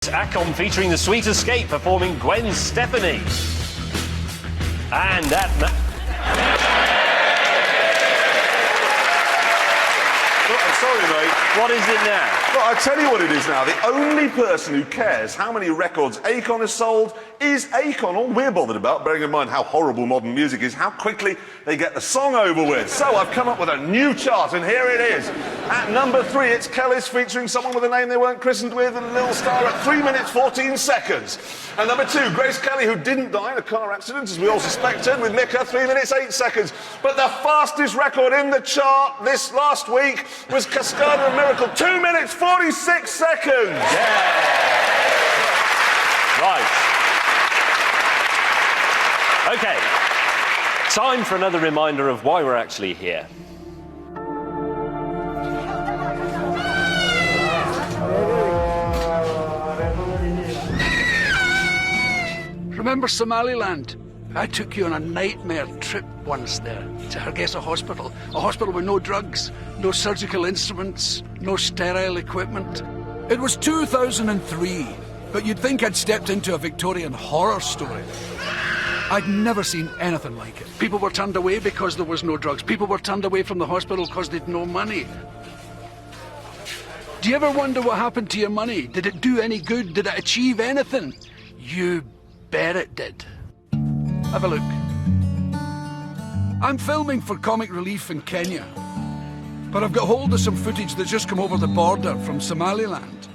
Akon featuring The Sweet Escape performing Gwen Stefani. And that... Sorry, mate. What is it now? Well, I'll tell you what it is now. The only person who cares how many records Akon has sold is Akon. All we're bothered about, bearing in mind how horrible modern music is, how quickly they get the song over with. So I've come up with a new chart, and here it is. At number 3, it's Kelly's featuring someone with a name they weren't christened with, and a little star at 3 minutes 14 seconds. And number 2, Grace Kelly, who didn't die in a car accident, as we all suspected, with Mika, 3 minutes 8 seconds. But the fastest record in the chart this last week was Cascada and Miracle, 2 minutes 46 seconds. Yeah. Right. OK. Time for another reminder of why we're actually here. Remember Somaliland? I took you on a nightmare trip once there to Hargeisa Hospital. A hospital with no drugs, no surgical instruments, no sterile equipment. It was 2003, but you'd think I'd stepped into a Victorian horror story. I'd never seen anything like it. People were turned away because there was no drugs. People were turned away from the hospital because they'd no money. Do you ever wonder what happened to your money? Did it do any good? Did it achieve anything? You bet it did. Have a look. I'm filming for Comic Relief in Kenya, but I've got hold of some footage that's just come over the border from Somaliland.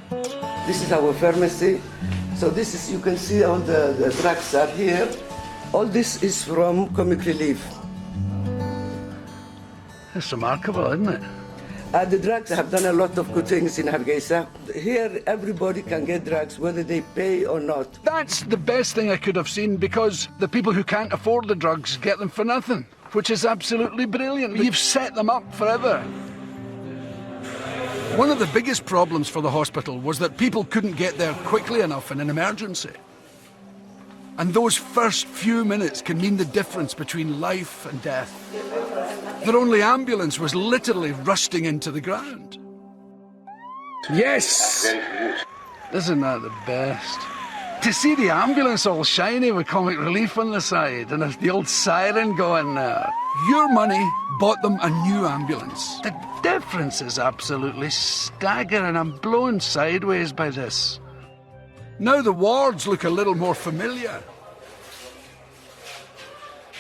This is our pharmacy. So this is, you can see all the drugs are here. All this is from Comic Relief. It's remarkable, isn't it? The drugs have done a lot of good things in Hargeisa. Here, everybody can get drugs, whether they pay or not. That's the best thing I could have seen, because the people who can't afford the drugs get them for nothing, which is absolutely brilliant. You've set them up forever. One of the biggest problems for the hospital was that people couldn't get there quickly enough in an emergency. And those first few minutes can mean the difference between life and death. Their only ambulance was literally rusting into the ground. Yes! Isn't that the best? To see the ambulance all shiny with Comic Relief on the side and the old siren going now. Your money bought them a new ambulance. The difference is absolutely staggering. I'm blown sideways by this. Now the wards look a little more familiar.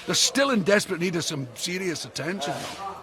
They're still in desperate need of some serious attention, though.